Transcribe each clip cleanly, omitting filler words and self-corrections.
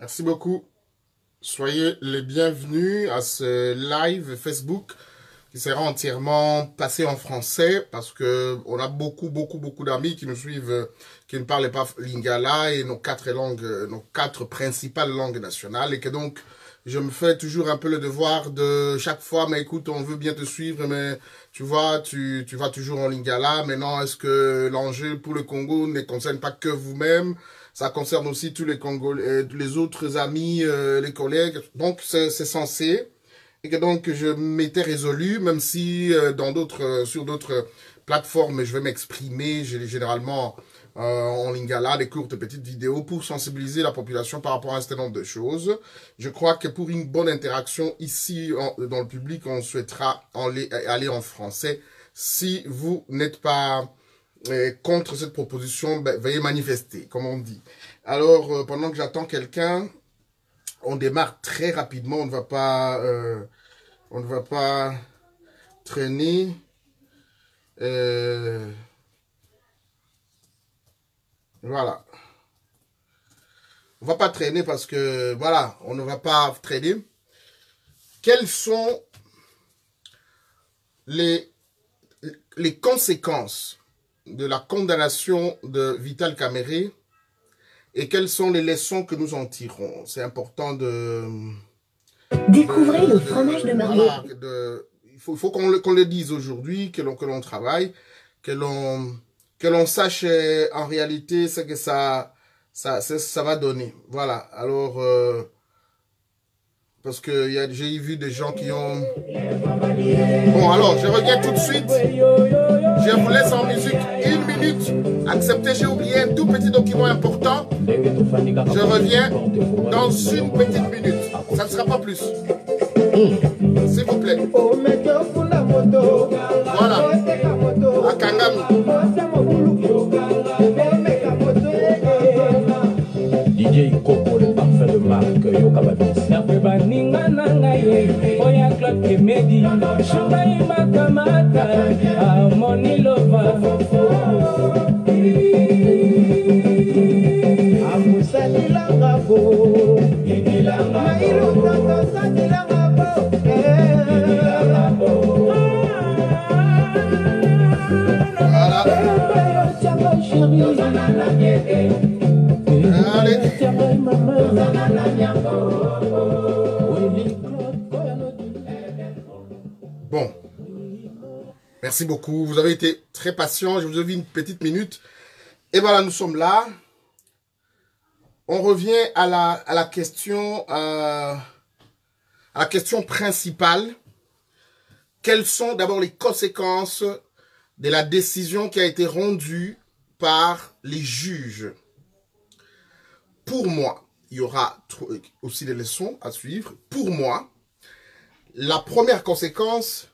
Merci beaucoup. Soyez les bienvenus à ce live Facebook qui sera entièrement passé en français parce que on a beaucoup d'amis qui nous suivent, qui ne parlent pas lingala et nos quatre principales langues nationales et que donc je me fais toujours un peu le devoir de chaque fois, mais écoute, on veut bien te suivre, mais tu vois, tu vas toujours en lingala. Maintenant, est-ce que l'enjeu pour le Congo ne concerne pas que vous-même? Ça concerne aussi tous les Congolais, les autres amis, les collègues. Donc, c'est censé. Et que donc, je m'étais résolu, même si sur d'autres plateformes, je vais m'exprimer généralement en lingala, des courtes petites vidéos pour sensibiliser la population par rapport à un certain nombre de choses. Je crois que pour une bonne interaction ici dans le public, on souhaitera aller en français. Si vous n'êtes pas contre cette proposition, ben, veuillez manifester, comme on dit. Alors, pendant que j'attends quelqu'un, on démarre très rapidement. On ne va pas traîner. Voilà. On va pas traîner parce que, voilà, on ne va pas traîner. Quelles sont les conséquences de la condamnation de Vital Kamerhe et quelles sont les leçons que nous en tirons? C'est important de... Découvrez le fromage de Mario. Voilà, il faut qu'on le dise aujourd'hui, que l'on travaille, que l'on sache en réalité ce que ça va donner. Voilà, alors... parce que j'ai vu des gens qui ont... Bon, alors, je reviens tout de suite. Je vous laisse en musique 1 minute. Acceptez, j'ai oublié un tout petit document important. Je reviens dans 1 petite minute. Ça ne sera pas plus. S'il vous plaît. Voilà. À Kangami. DJ Coco, le parfait de marque, Yoka Babis. Bon, merci beaucoup. Vous avez été très patient. Je vous ai vu 1 petite minute. Et voilà, nous sommes là. On revient à la question principale. Quelles sont d'abord les conséquences de la décision qui a été rendue par les juges? Pour moi, il y aura aussi des leçons à suivre. Pour moi, la première conséquence,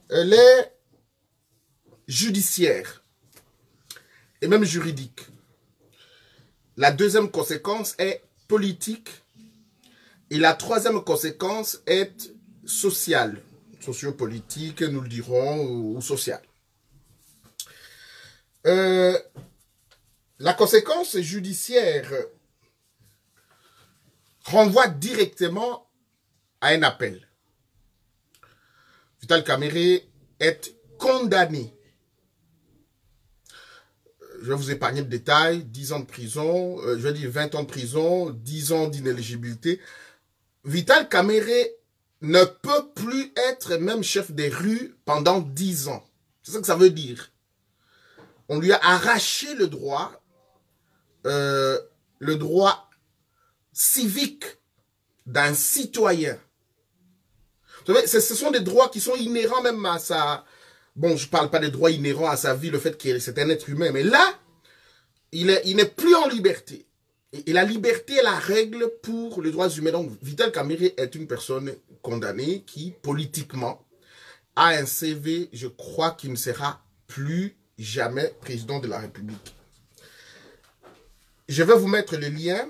elle est judiciaire et même juridique. La deuxième conséquence est politique et la troisième conséquence est sociale, sociopolitique, nous le dirons, ou sociale. La conséquence judiciaire renvoie directement à un appel. Vital Kamerhe est condamné. Je vais vous épargner le détail, 10 ans de prison, je vais dire 20 ans de prison, 10 ans d'inéligibilité. Vital Kamerhe ne peut plus être même chef des rues pendant 10 ans. C'est ça que ça veut dire. On lui a arraché le droit civique d'un citoyen. Vous savez, ce sont des droits qui sont inhérents même à sa... Bon, je ne parle pas des droits inhérents à sa vie, le fait que c'est un être humain. Mais là, il n'est plus en liberté. Et la liberté est la règle pour les droits humains. Donc, Vital Kamerhe est une personne condamnée qui, politiquement, a un CV, je crois, qui ne sera plus jamais président de la République. Je vais vous mettre le lien.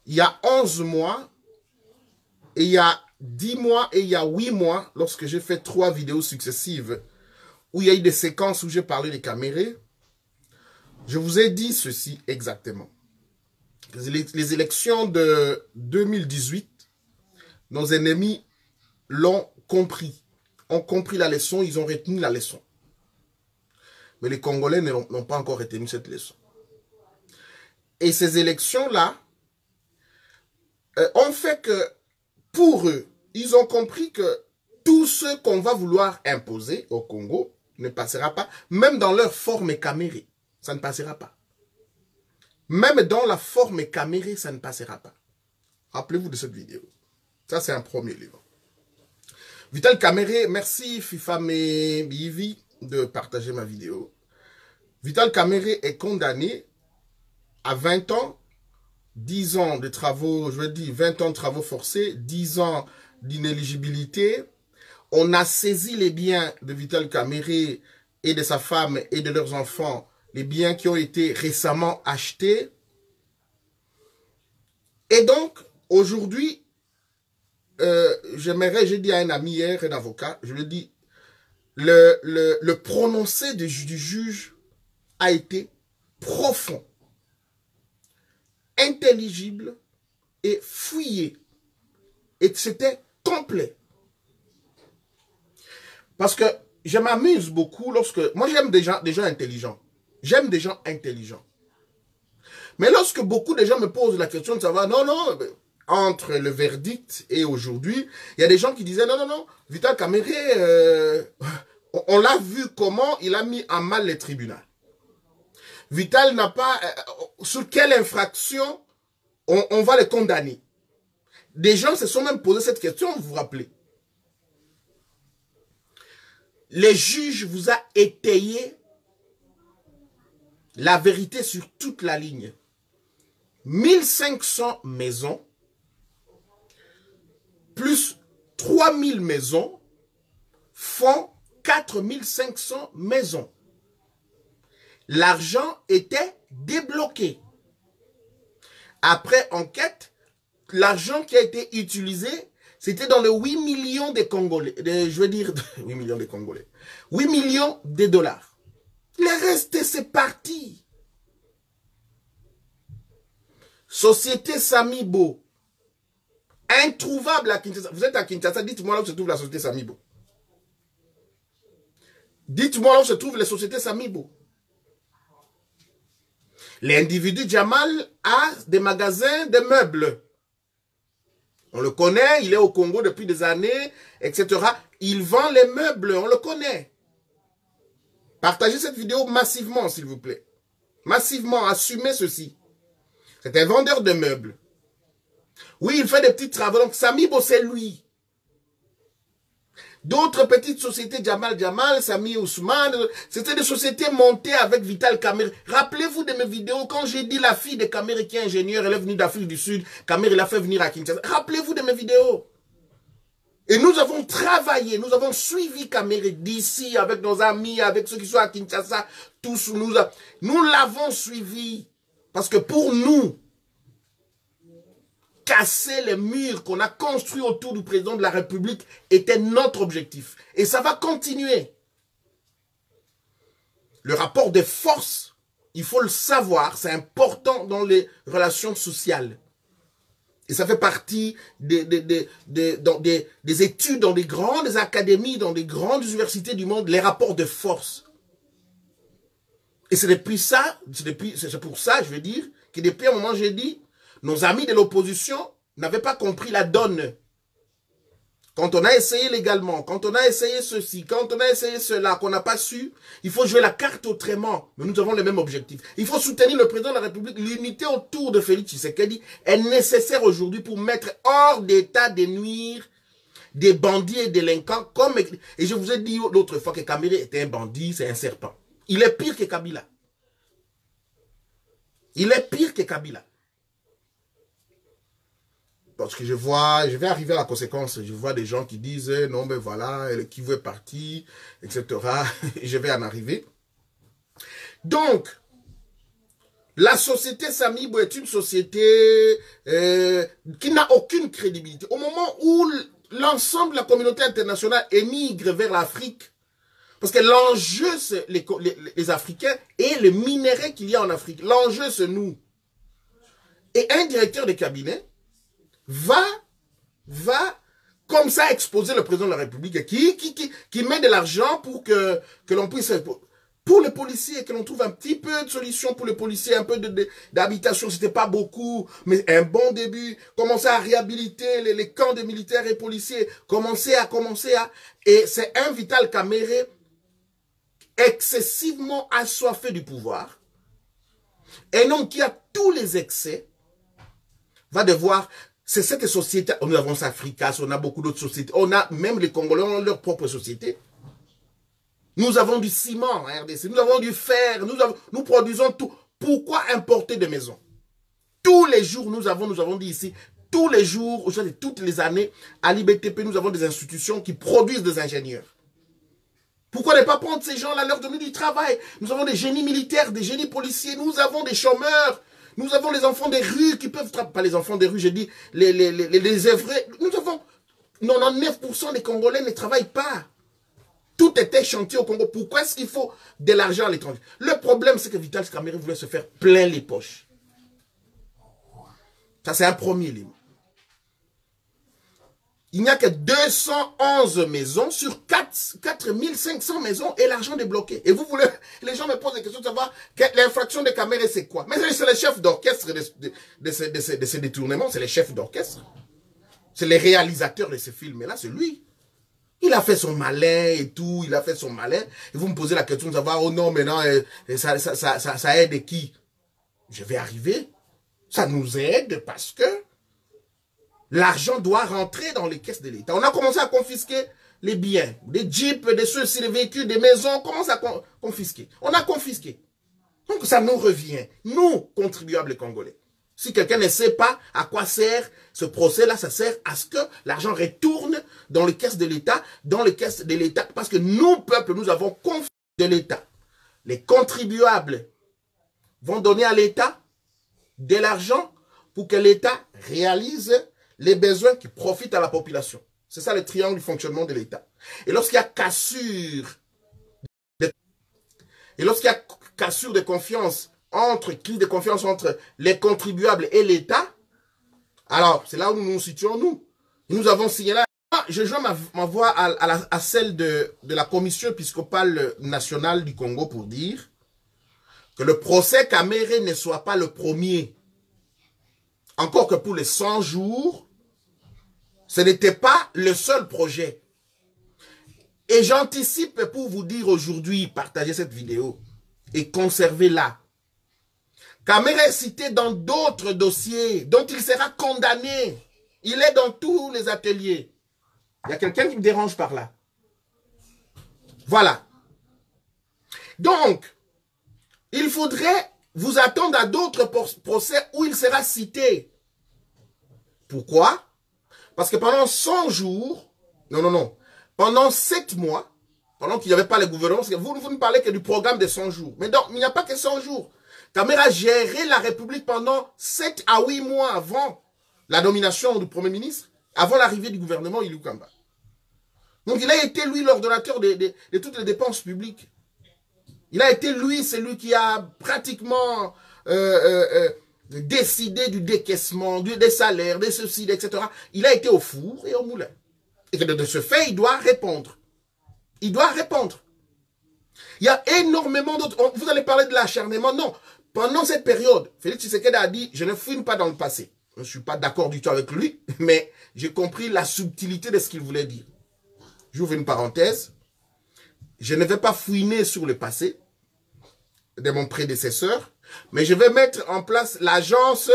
Il y a 11 mois, et il y a 10 mois et il y a 8 mois, lorsque j'ai fait 3 vidéos successives, où il y a eu des séquences où j'ai parlé des Kamerhe, je vous ai dit ceci exactement. les élections de 2018, nos ennemis l'ont compris. Ont compris la leçon, ils ont retenu la leçon. Mais les Congolais n'ont pas encore retenu cette leçon. Et ces élections-là ont fait que, pour eux, ils ont compris que tout ce qu'on va vouloir imposer au Congo ne passera pas, même dans leur forme camérée, ça ne passera pas. Même dans la forme camérée, ça ne passera pas. Rappelez-vous de cette vidéo. Ça, c'est un premier livre. Vital Kamerhe, merci FIFA Bivi de partager ma vidéo. Vital Kamerhe est condamné à 20 ans, 10 ans de travaux, je veux dire 20 ans de travaux forcés, 10 ans d'inéligibilité. On a saisi les biens de Vital Kamerhe et de sa femme et de leurs enfants, les biens qui ont été récemment achetés. Et donc, aujourd'hui, j'ai dit à un ami hier, un avocat, je lui ai dit, le prononcé du juge a été profond, intelligible et fouillé. Et c'était complet. Parce que je m'amuse beaucoup lorsque... Moi, j'aime des gens intelligents. J'aime des gens intelligents. Mais lorsque beaucoup de gens me posent la question de savoir, non, entre le verdict et aujourd'hui, il y a des gens qui disaient, non, Vital Kamerhe, on l'a vu comment il a mis en mal les tribunaux. Vital n'a pas... sur quelle infraction on va le condamner? Des gens se sont même posé cette question, vous vous rappelez. Le juge vous a étayé la vérité sur toute la ligne. 1500 maisons, plus 3000 maisons, font 4500 maisons. L'argent était débloqué. Après enquête, l'argent qui a été utilisé, c'était dans les 8 millions de Congolais. Je veux dire, 8 millions de Congolais. 8 millions de dollars. Le reste, c'est parti. Société Samibo. Introuvable à Kinshasa. Vous êtes à Kinshasa, dites-moi là où se trouve la société Samibo. Dites-moi là où se trouvent les sociétés Samibo. L'individu Jamal a des magasins de meubles. On le connaît, il est au Congo depuis des années, etc. Il vend les meubles, on le connaît. Partagez cette vidéo massivement, s'il vous plaît. Massivement, assumez ceci. C'est un vendeur de meubles. Oui, il fait des petits travaux. Donc, Samibo, c'est lui. D'autres petites sociétés, Jamal, Sami Ousmane, c'était des sociétés montées avec Vital Kamerhe. Rappelez-vous de mes vidéos, quand j'ai dit la fille de Kamerhe qui est ingénieure, elle est venue d'Afrique du Sud, Kamerhe l'a fait venir à Kinshasa. Rappelez-vous de mes vidéos. Et nous avons travaillé, nous avons suivi Kamerhe d'ici, avec nos amis, avec ceux qui sont à Kinshasa, tous, nous l'avons suivi. Parce que pour nous, casser les murs qu'on a construits autour du président de la République était notre objectif. Et ça va continuer. Le rapport de force, il faut le savoir, c'est important dans les relations sociales. Et ça fait partie des études dans des grandes académies, dans des grandes universités du monde, les rapports de force. Et c'est depuis ça, c'est pour ça, je veux dire, que depuis un moment, j'ai dit, nos amis de l'opposition n'avaient pas compris la donne. Quand on a essayé légalement, quand on a essayé ceci, quand on a essayé cela, qu'on n'a pas su, il faut jouer la carte autrement. Mais nous avons le même objectif. Il faut soutenir le président de la République. L'unité autour de Félix Tshisekedi est nécessaire aujourd'hui pour mettre hors d'état de nuire des bandits et délinquants. Et je vous ai dit l'autre fois que Kamerhe était un bandit, c'est un serpent. Il est pire que Kabila. Il est pire que Kabila. Parce que je vais arriver à la conséquence, je vois des gens qui disent, non mais voilà, qui veut partir, etc. Et je vais en arriver. Donc, la société Samibo est une société qui n'a aucune crédibilité. Au moment où l'ensemble de la communauté internationale émigre vers l'Afrique, parce que l'enjeu, c'est les Africains et le minerai qu'il y a en Afrique. L'enjeu, c'est nous. Et un directeur de cabinet va comme ça exposer le président de la République qui met de l'argent pour que l'on puisse... Pour les policiers, que l'on trouve un petit peu de solution pour les policiers, un peu d'habitation, c'était pas beaucoup, mais un bon début. Commencer à réhabiliter les camps de militaires et policiers, commencer à... Et c'est un Vital Kamerhe excessivement assoiffé du pouvoir, un homme qui a tous les excès, va devoir... C'est cette société, nous avons Africa, on a beaucoup d'autres sociétés, on a même les Congolais ont leur propre société. Nous avons du ciment, RDC, nous avons du fer, nous produisons tout. Pourquoi importer des maisons? Tous les jours, nous avons dit ici, tous les jours, toutes les années, à l'IBTP, nous avons des institutions qui produisent des ingénieurs. Pourquoi ne pas prendre ces gens-là, leur donner du travail? Nous avons des génies militaires, des génies policiers, nous avons des chômeurs, nous avons les enfants des rues qui peuvent travailler, pas les enfants des rues, j'ai dit, les œuvrés. Nous avons 99% des Congolais ne travaillent pas. Tout était chantier au Congo. Pourquoi est-ce qu'il faut de l'argent à l'étranger? Le problème, c'est que Vital Kamerhe voulait se faire plein les poches. Ça, c'est un premier élément. Il n'y a que 211 maisons sur 4500 maisons et l'argent est bloqué. Et vous voulez... Les gens me posent des questions de savoir l'infraction de Kamerhe, c'est quoi? Mais c'est le chef d'orchestre de ces détournements. C'est les chefs d'orchestre. C'est les réalisateurs de ces films-là. C'est lui. Il a fait son malin et tout, il a fait son malin. Et vous me posez la question de savoir, oh non, maintenant, ça aide qui? Je vais arriver. Ça nous aide parce que l'argent doit rentrer dans les caisses de l'État. On a commencé à confisquer les biens, des jeeps, des ceux-ci, des véhicules, des maisons, on commence à confisquer. On a confisqué. Donc ça nous revient, nous, contribuables congolais. Si quelqu'un ne sait pas à quoi sert ce procès-là, ça sert à ce que l'argent retourne dans les caisses de l'État, parce que nous, peuple, nous avons confiance de l'État. Les contribuables vont donner à l'État de l'argent pour que l'État réalise les besoins qui profitent à la population. C'est ça le triangle du fonctionnement de l'État. Et lorsqu'il y a cassure de confiance, crise de confiance entre les contribuables et l'État, alors c'est là où nous nous situons, nous. Nous avons signé là. Je joins ma voix à celle de la Commission épiscopale nationale du Congo pour dire que le procès Kamerhe ne soit pas le premier. Encore que pour les 100 jours, ce n'était pas le seul projet. Et j'anticipe pour vous dire aujourd'hui, partagez cette vidéo et conservez-la. Kamerhe est cité dans d'autres dossiers dont il sera condamné. Il est dans tous les ateliers. Il y a quelqu'un qui me dérange par là. Voilà. Donc, il faudrait vous attendre à d'autres procès où il sera cité. Pourquoi? Parce que pendant 100 jours, pendant 7 mois, pendant qu'il n'y avait pas le gouvernement, vous ne parlez que du programme de 100 jours. Mais donc, il n'y a pas que 100 jours. Kamerhe a géré la République pendant 7 à 8 mois avant la nomination du Premier ministre, avant l'arrivée du gouvernement Ilu Kamba. Donc il a été, lui, l'ordonnateur de toutes les dépenses publiques. Il a été, lui, celui qui a pratiquement décidé du décaissement, des salaires, des ceci, etc. Il a été au four et au moulin. Et que de ce fait, il doit répondre. Il doit répondre. Il y a énormément d'autres... Vous allez parler de l'acharnement. Non. Pendant cette période, Félix Tshisekedi a dit, je ne fouine pas dans le passé. Je ne suis pas d'accord du tout avec lui, mais j'ai compris la subtilité de ce qu'il voulait dire. J'ouvre une parenthèse. Je ne vais pas fouiner sur le passé de mon prédécesseur, mais je vais mettre en place l'Agence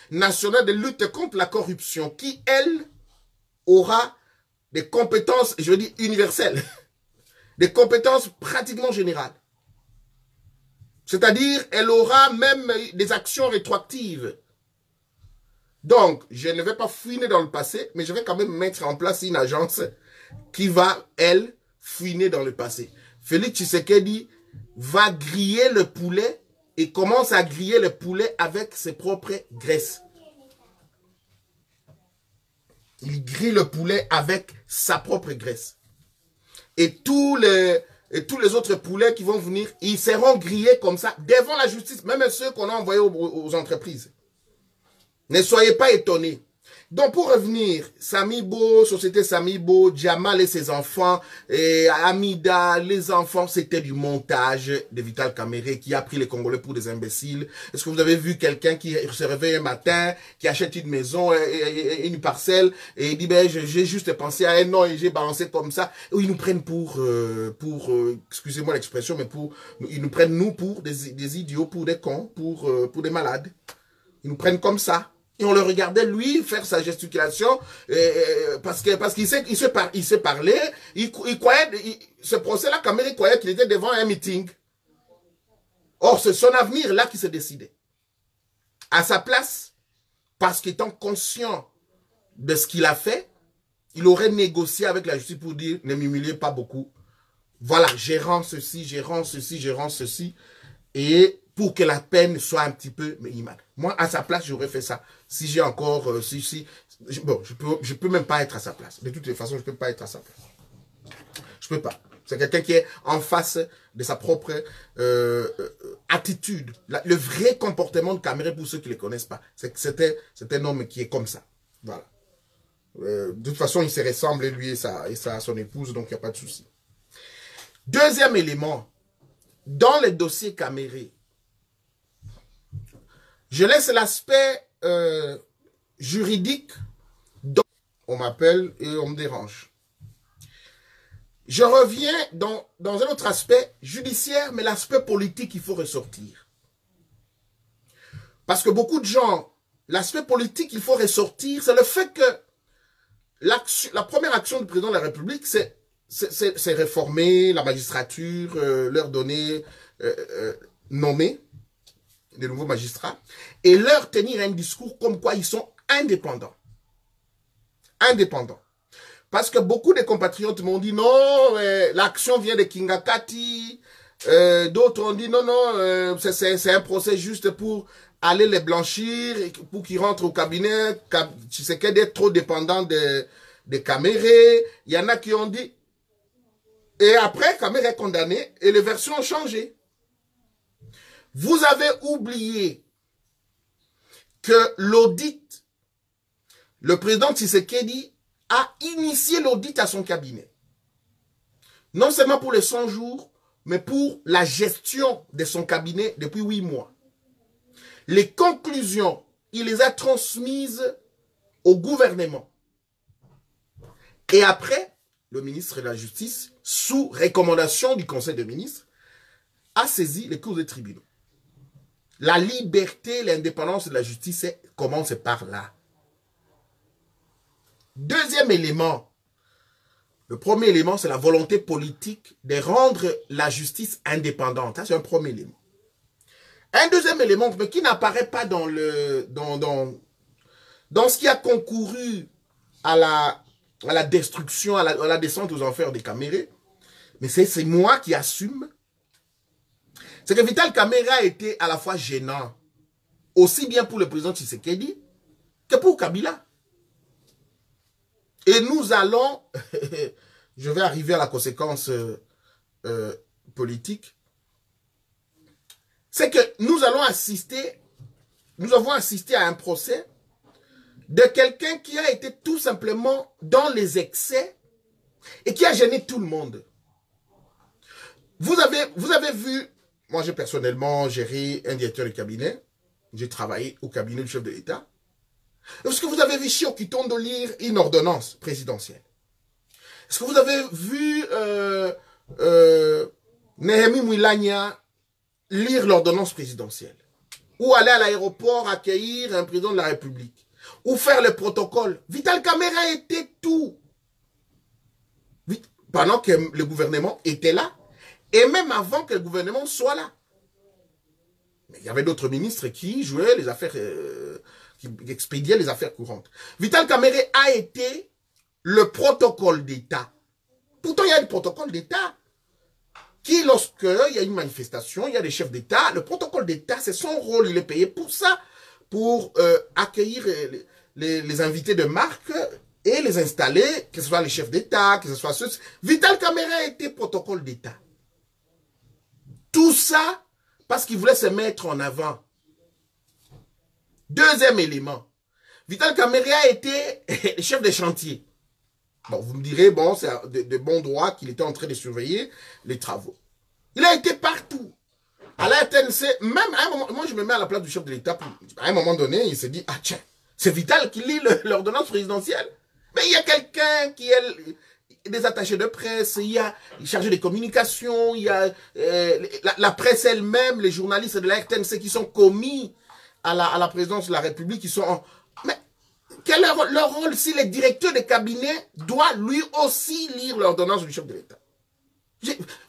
nationale de lutte contre la corruption qui, elle, aura des compétences, je veux dire universelles, des compétences pratiquement générales. C'est-à-dire, elle aura même des actions rétroactives. Donc, je ne vais pas fouiner dans le passé, mais je vais quand même mettre en place une agence qui va, elle, fouiner dans le passé. Félix Tshisekedi va griller le poulet et commence à griller le poulet avec ses propres graisses. Il grille le poulet avec sa propre graisse. Et tous les autres poulets qui vont venir, ils seront grillés comme ça devant la justice, même ceux qu'on a envoyés aux entreprises. Ne soyez pas étonnés. Donc, pour revenir, Samibo, Société Samibo, Djamal et ses enfants, et Amida, les enfants, c'était du montage de Vital Kamerhe qui a pris les Congolais pour des imbéciles. Est-ce que vous avez vu quelqu'un qui se réveille un matin, qui achète une maison, une parcelle, et dit, ben, j'ai juste pensé à un nom et j'ai balancé comme ça. Ou ils nous prennent excusez-moi l'expression, mais ils nous prennent nous pour des idiots, pour des cons, pour des malades. Ils nous prennent comme ça. Et on le regardait, lui, faire sa gesticulation, parce qu'il sait parler. Il croyait, ce procès-là, Kamerhe croyait qu'il était devant un meeting. Or, c'est son avenir là qui se décidait. À sa place, parce qu'étant conscient de ce qu'il a fait, il aurait négocié avec la justice pour dire, ne m'humiliez pas beaucoup. Voilà, gérant ceci, gérant ceci, gérant ceci. Et pour que la peine soit un petit peu minimale. Moi, à sa place, j'aurais fait ça. Si j'ai encore... bon, je peux même pas être à sa place. De toutes les façons, je peux pas être à sa place. Je peux pas. C'est quelqu'un qui est en face de sa propre attitude. Le vrai comportement de Kamerhe, pour ceux qui ne le connaissent pas, c'est un homme qui est comme ça. Voilà. De toute façon, il se ressemble, lui et son épouse, donc il n'y a pas de souci. Deuxième élément, dans le dossier Kamerhe, je laisse l'aspect juridique, donc on m'appelle et on me dérange. Je reviens dans un autre aspect judiciaire, mais l'aspect politique, il faut ressortir. Parce que beaucoup de gens, l'aspect politique, il faut ressortir, c'est le fait que la première action du président de la République, c'est réformer la magistrature, leur donner, nommer des nouveaux magistrats, et leur tenir un discours comme quoi ils sont indépendants. Indépendants. Parce que beaucoup de compatriotes m'ont dit non, l'action vient de Kingakati, d'autres ont dit non, non, c'est un procès juste pour aller les blanchir, pour qu'ils rentrent au cabinet, Tshisekedi est trop dépendant de Kamerhe. Il y en a qui ont dit, et après Kamerhe est condamné, et les versions ont changé. Vous avez oublié que l'audit, le président Tshisekedi a initié l'audit à son cabinet. Non seulement pour les 100 jours, mais pour la gestion de son cabinet depuis 8 mois. Les conclusions, il les a transmises au gouvernement. Et après, le ministre de la Justice, sous recommandation du Conseil des ministres, a saisi les cours des tribunaux. La liberté, l'indépendance de la justice commence par là. Deuxième élément. Le premier élément, c'est la volonté politique de rendre la justice indépendante. Ça, c'est un premier élément. Un deuxième élément, mais qui n'apparaît pas dans ce qui a concouru à la destruction, à la descente aux enfers des Kamerhe, mais c'est moi qui assume. C'est que Vital Kamerhe a été à la fois gênant, aussi bien pour le président Tshisekedi que pour Kabila. Et nous allons, je vais arriver à la conséquence politique, c'est que nous avons assisté à un procès de quelqu'un qui a été tout simplement dans les excès et qui a gêné tout le monde. Vous avez vu, moi j'ai personnellement géré un directeur de cabinet, j'ai travaillé au cabinet du chef de l'État. Est-ce que vous avez vu Chio Kitondo lire une ordonnance présidentielle? Est-ce que vous avez vu Nehemi Mwilanya lire l'ordonnance présidentielle? Ou aller à l'aéroport accueillir un président de la République? Ou faire le protocole? Vital Kamerhe était tout. Pendant que le gouvernement était là. Et même avant que le gouvernement soit là. Mais il y avait d'autres ministres qui jouaient les affaires... qui expédiait les affaires courantes. Vital Kamerhe a été le protocole d'État. Pourtant, il y a le protocole d'État qui, lorsqu'il y a une manifestation, il y a des chefs d'État, le protocole d'État, c'est son rôle, il est payé pour ça, pour accueillir les invités de marque et les installer, que ce soit les chefs d'État, que ce soit ceux... Vital Kamerhe a été protocole d'État. Tout ça parce qu'il voulait se mettre en avant. Deuxième élément, Vital Kamerhe a été chef des chantiers. Bon, vous me direz, bon, c'est de bon droit qu'il était en train de surveiller les travaux. Il a été partout. À la RTNC, même à un moment, moi je me mets à la place du chef de l'État, à un moment donné, il s'est dit, ah tiens, c'est Vital qui lit l'ordonnance présidentielle. Mais il y a quelqu'un qui est des attachés de presse, il y a chargé de communication, il y a la presse elle-même, les journalistes de la RTNC qui sont commis à la présidence de la République, qui sont Mais quel est leur rôle si le directeur de cabinet doit lui aussi lire l'ordonnance du chef de l'État?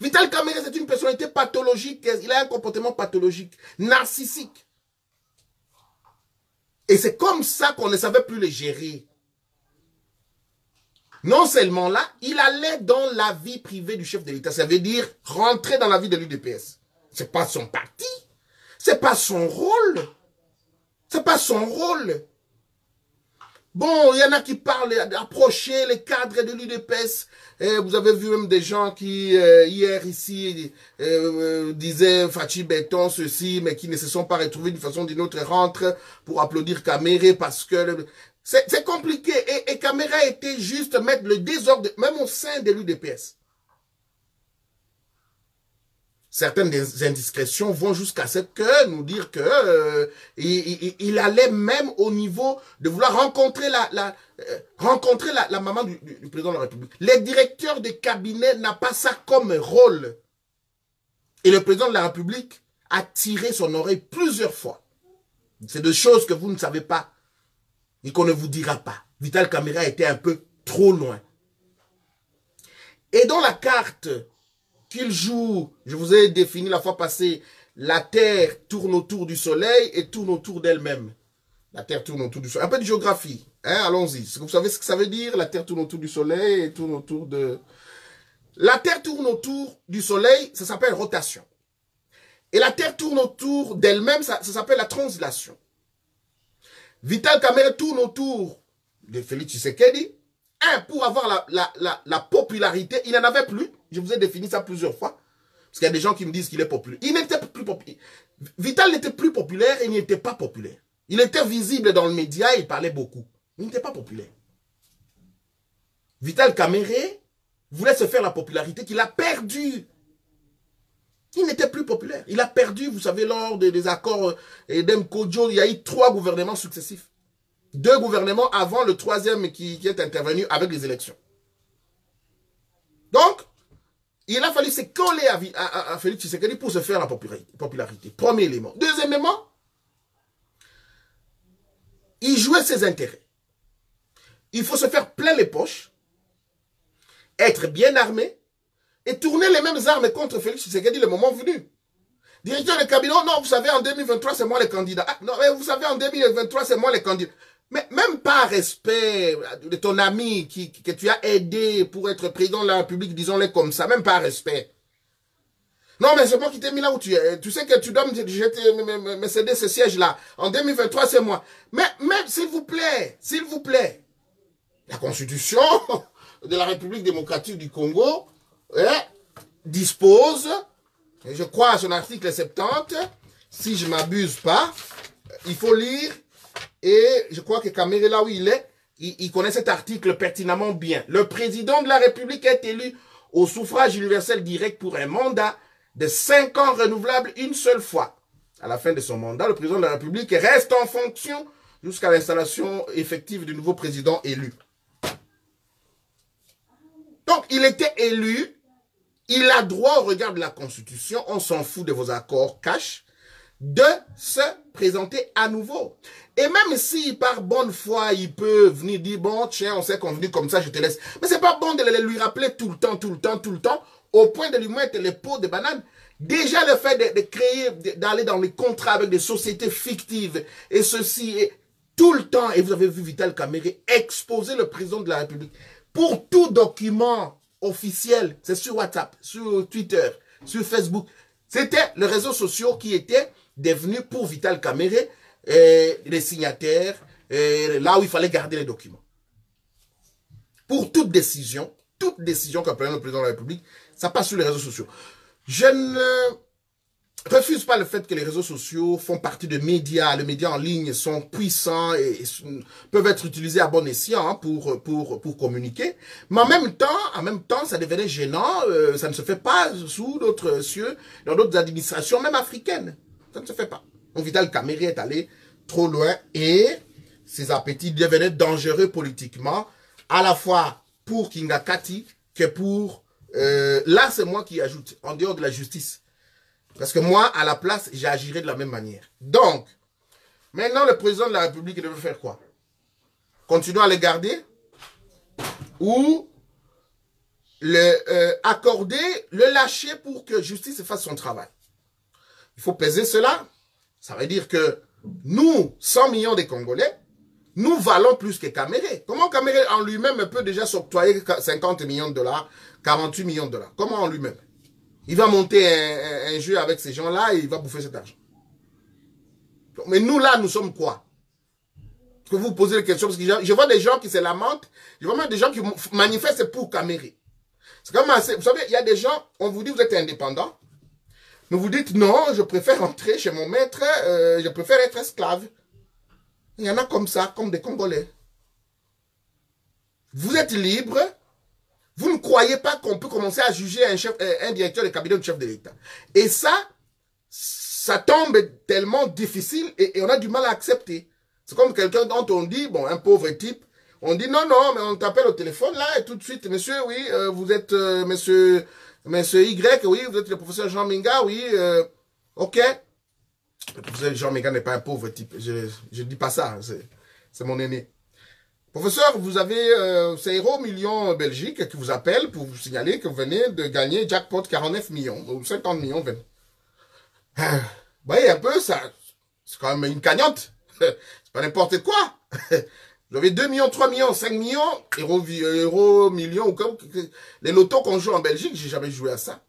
Vital Kamerhe, c'est une personnalité pathologique, il a un comportement pathologique, narcissique. Et c'est comme ça qu'on ne savait plus le gérer. Non seulement là, il allait dans la vie privée du chef de l'État. Ça veut dire rentrer dans la vie de l'UDPS. C'est pas son parti. C'est pas son rôle. C'est pas son rôle. Bon, il y en a qui parlent d'approcher les cadres de l'UDPS. Vous avez vu même des gens qui, hier ici, disaient Fachi Béton, ceci, mais qui ne se sont pas retrouvés d'une façon ou d'une autre, rentrent pour applaudir Kamerhe parce que... C'est compliqué. Et Kamerhe était juste mettre le désordre, même au sein de l'UDPS. Certaines des indiscrétions vont jusqu'à ce que nous dire que il allait même au niveau de vouloir rencontrer la maman du président de la République. Les directeurs de cabinet n'ont pas ça comme rôle. Et le président de la République a tiré son oreille plusieurs fois. C'est des choses que vous ne savez pas et qu'on ne vous dira pas. Vital Kamerhe était un peu trop loin. Et dans la carte qu'il joue, je vous ai défini la fois passée, la Terre tourne autour du Soleil et tourne autour d'elle-même. La Terre tourne autour du Soleil. Un peu de géographie, hein, allons-y. Vous savez ce que ça veut dire? La Terre tourne autour du Soleil et tourne autour de... La Terre tourne autour du Soleil, ça s'appelle rotation. Et la Terre tourne autour d'elle-même, ça s'appelle la translation. Vital Kamerhe tourne autour de Félix Tshisekedi. Pour avoir la popularité, il n'en avait plus. Je vous ai défini ça plusieurs fois. Parce qu'il y a des gens qui me disent qu'il est populaire. Il n'était plus populaire. Vital n'était plus populaire et il n'était pas populaire. Il était visible dans le média, il parlait beaucoup. Il n'était pas populaire. Vital Kamerhe voulait se faire la popularité qu'il a perdue. Il n'était plus populaire. Il a perdu, vous savez, lors des accords d'Mkodjo, il y a eu 3 gouvernements successifs. 2 gouvernements avant le 3e qui est intervenu avec les élections. Donc, il a fallu se coller à Félix Tshisekedi pour se faire la popularité. Premier élément. Deuxième élément, il jouait ses intérêts. Il faut se faire plein les poches, être bien armé et tourner les mêmes armes contre Félix Tshisekedi le moment venu. Directeur de cabinet, non, vous savez, en 2023, c'est moi le candidat. Ah, non, mais vous savez, en 2023, c'est moi le candidat. Mais même pas respect de ton ami que tu as aidé pour être président de la République, disons-le comme ça, même pas respect. Non, mais c'est moi qui t'ai mis là où tu es. Tu sais que tu dois me céder ce siège-là. En 2023, c'est moi. Mais s'il vous plaît, la Constitution de la République démocratique du Congo dispose, et je crois à son article 70, si je ne m'abuse pas, il faut lire. Et je crois que Kamerhe, là où il est, il connaît cet article pertinemment bien. Le président de la République est élu au suffrage universel direct pour un mandat de 5 ans renouvelable une seule fois. À la fin de son mandat, le président de la République reste en fonction jusqu'à l'installation effective du nouveau président élu. Donc, il était élu. Il a droit au regard de la Constitution, on s'en fout de vos accords cash, de se présenter à nouveau. Et même si par bonne foi, il peut venir dire, bon, tiens, on s'est convenu comme ça, je te laisse. Mais c'est pas bon de lui rappeler tout le temps, au point de lui mettre les pots de banane. Déjà, le fait de créer, d'aller dans les contrats avec des sociétés fictives, et ceci, et tout le temps, et vous avez vu Vital Kamerhe exposer le président de la République. Pour tout document officiel, c'est sur WhatsApp, sur Twitter, sur Facebook. C'était les réseaux sociaux qui étaient devenus pour Vital Kamerhe les signataires, là où il fallait garder les documents. Pour toute décision que prenne le président de la République, ça passe sur les réseaux sociaux. Je ne refuse pas le fait que les réseaux sociaux font partie de médias. Les médias en ligne sont puissants et peuvent être utilisés à bon escient hein, pour communiquer. Mais en même temps, ça devenait gênant. Ça ne se fait pas sous d'autres cieux, dans d'autres administrations, même africaines. Ça ne se fait pas. Donc Vital Kamerhe est allé trop loin et ses appétits devenaient dangereux politiquement, à la fois pour Kinga Kati que pour... là, c'est moi qui ajoute, en dehors de la justice. Parce que moi, à la place, j'agirais de la même manière. Donc, maintenant, le président de la République devait faire quoi? Continuer à les garder ou accorder, le lâcher pour que justice fasse son travail. Il faut peser cela. Ça veut dire que nous, 100 millions de Congolais, nous valons plus que Kamerhe. Comment Kamerhe en lui-même peut déjà s'octroyer 50 millions de dollars, 48 millions de dollars? Comment en lui-même? Il va monter un jeu avec ces gens-là et il va bouffer cet argent. Mais nous, là, nous sommes quoi? Je peux vous poser la question parce que je vois des gens qui se lamentent. Je vois même des gens qui manifestent pour Kamerhe. C'est comme assez... Vous savez, il y a des gens, on vous dit vous êtes indépendant. Mais vous dites non, je préfère rentrer chez mon maître, je préfère être esclave. Il y en a comme ça, comme des Congolais. Vous êtes libre. Vous ne croyez pas qu'on peut commencer à juger un directeur de cabinet du chef de l'État. Et ça tombe tellement difficile et on a du mal à accepter. C'est comme quelqu'un dont on dit, bon, un pauvre type, on dit non, non, mais on t'appelle au téléphone là et tout de suite, monsieur, oui, vous êtes monsieur Y, oui, vous êtes le professeur Jean Minga, oui, ok. Le professeur Jean Minga n'est pas un pauvre type, je dis pas ça, c'est mon aîné. Professeur, vous avez c'est Héros Millions Belgique qui vous appelle pour vous signaler que vous venez de gagner jackpot 49 millions ou 50 millions. Vous voyez un peu, ça, c'est quand même une cagnotte. C'est pas n'importe quoi. Vous avez 2 millions, 3 millions, 5 millions, Héros Millions ou comme les lotos qu'on joue en Belgique, j'ai jamais joué à ça.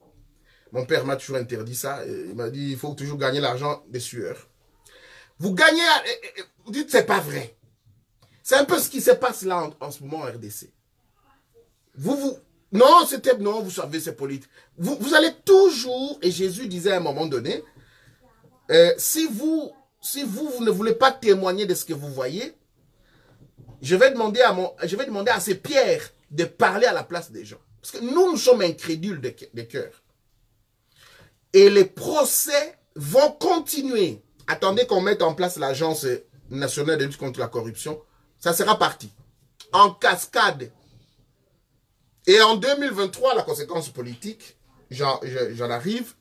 Mon père m'a toujours interdit ça. Il m'a dit, il faut toujours gagner l'argent des sueurs. Vous gagnez, vous dites, c'est pas vrai. C'est un peu ce qui se passe là en ce moment en RDC. Non, vous savez, c'est politique. Vous allez toujours, et Jésus disait à un moment donné, si vous ne voulez pas témoigner de ce que vous voyez, je vais demander à ces pierres de parler à la place des gens. Parce que nous sommes incrédules de cœur. Et les procès vont continuer. Attendez qu'on mette en place l'Agence nationale de lutte contre la corruption. Ça sera parti. En cascade. Et en 2023, la conséquence politique, j'en arrive.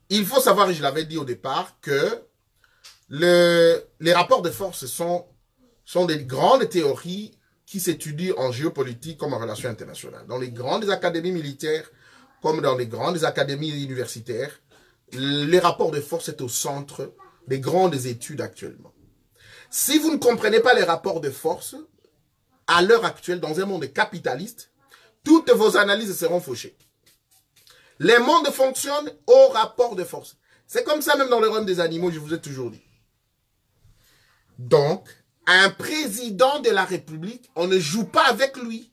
Il faut savoir, et je l'avais dit au départ, que les rapports de force sont des grandes théories qui s'étudient en géopolitique comme en relations internationales. Dans les grandes académies militaires, comme dans les grandes académies universitaires, les rapports de force sont au centre des grandes études actuellement. Si vous ne comprenez pas les rapports de force, à l'heure actuelle, dans un monde capitaliste, toutes vos analyses seront fauchées. Les mondes fonctionnent au rapport de force. C'est comme ça même dans le royaume des animaux, je vous ai toujours dit. Donc, un président de la République, on ne joue pas avec lui.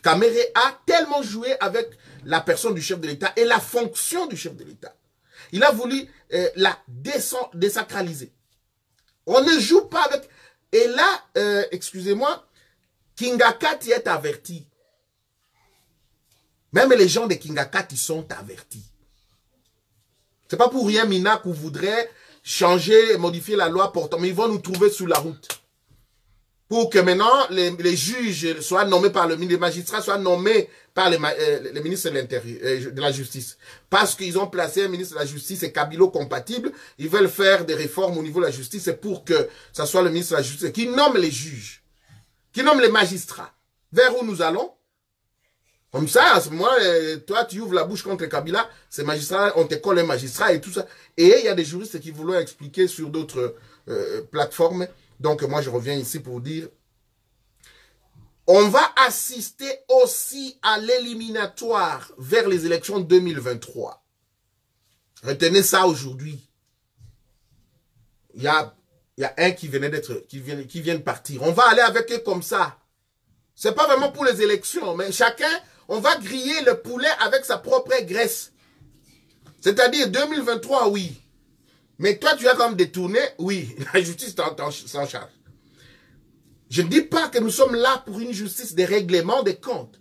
Kamerhe a tellement joué avec la personne du chef de l'État et la fonction du chef de l'État. Il a voulu la désacraliser. On ne joue pas avec... Et là, excusez-moi, Kinga Kati est averti. Même les gens de Kinga Kati sont avertis. C'est pas pour rien, Mina, qu'on voudrait changer, modifier la loi portant, mais ils vont nous trouver sous la route. Pour que maintenant, les juges soient nommés par les magistrats soient nommés par le ministre de l'Intérieur, de la Justice. Parce qu'ils ont placé un ministre de la Justice et Kabilo compatible, ils veulent faire des réformes au niveau de la justice, c'est pour que ça soit le ministre de la Justice qui nomme les juges, qui nomme les magistrats. Vers où nous allons? Comme ça, à ce moment, toi, tu ouvres la bouche contre Kabila, ces magistrats, on te colle un magistrat et tout ça. Et il y a des juristes qui voulaient expliquer sur d'autres plateformes. Donc, moi, je reviens ici pour dire, on va assister aussi à l'éliminatoire vers les élections 2023. Retenez ça aujourd'hui. Il y a un qui vient de partir. On va aller avec eux comme ça. C'est pas vraiment pour les élections, mais chacun, on va griller le poulet avec sa propre graisse. C'est-à-dire 2023, oui. Mais toi, tu as comme détourné, oui. La justice s'en charge. Je ne dis pas que nous sommes là pour une justice des règlements des comptes.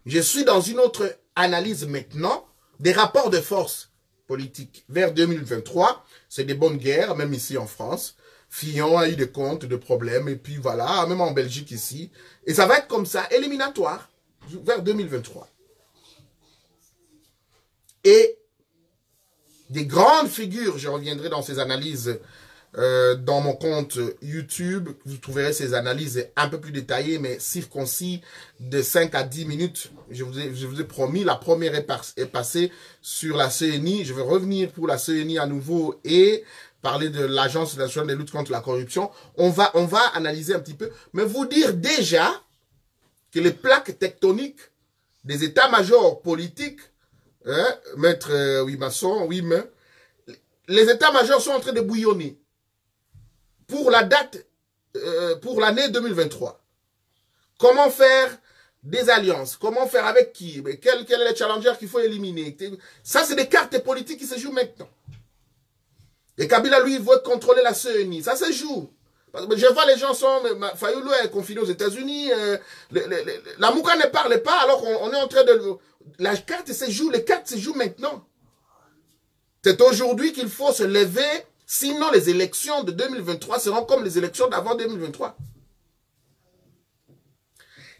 Je suis dans une autre analyse maintenant des rapports de force politiques. Vers 2023, c'est des bonnes guerres, même ici en France. Fillon a eu des comptes, de problèmes, et puis voilà, même en Belgique ici. Et ça va être comme ça, éliminatoire, vers 2023. Et des grandes figures, je reviendrai dans ces analyses dans mon compte YouTube. Vous trouverez ces analyses un peu plus détaillées, mais circoncis de 5 à 10 minutes. Je vous ai promis, la première est passée sur la CNI. Je vais revenir pour la CNI à nouveau et parler de l'Agence nationale de lutte contre la corruption. On va analyser un petit peu, mais vous dire déjà que les plaques tectoniques des états-majors politiques, hein, maître Wimasson, oui, mais les états-majors sont en train de bouillonner pour la date, pour l'année 2023. Comment faire des alliances? Comment faire avec qui? Quel est le challenger qu'il faut éliminer? Ça, c'est des cartes politiques qui se jouent maintenant. Et Kabila, lui, veut contrôler la CNI. Ça se joue. Je vois les gens sont... Fayoulou est confiné aux États-Unis. La Mouka ne parle pas, alors on est en train de... La carte se joue, les cartes se jouent maintenant. C'est aujourd'hui qu'il faut se lever, sinon les élections de 2023 seront comme les élections d'avant 2023.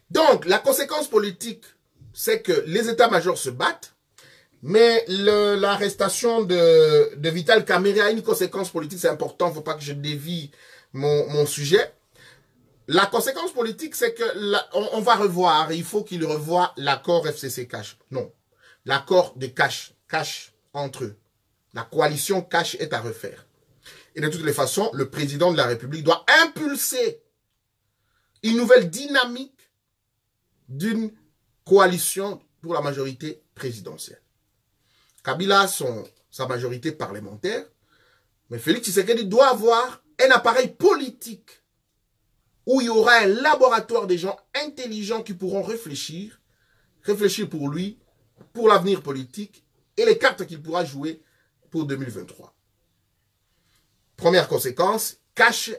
Donc, la conséquence politique, c'est que les états-majors se battent, mais l'arrestation de Vital Kamerhe a une conséquence politique, c'est important, il ne faut pas que je dévie mon sujet. La conséquence politique, c'est que on va revoir, il faut qu'il revoie l'accord FCC-Cash. Non, l'accord de Cash entre eux. La coalition Cash est à refaire. Et de toutes les façons, le président de la République doit impulser une nouvelle dynamique d'une coalition pour la majorité présidentielle. Kabila a sa majorité parlementaire, mais Félix Tshisekedi doit avoir un appareil politique où il y aura un laboratoire des gens intelligents qui pourront réfléchir pour lui, pour l'avenir politique et les cartes qu'il pourra jouer pour 2023. Première conséquence, Cash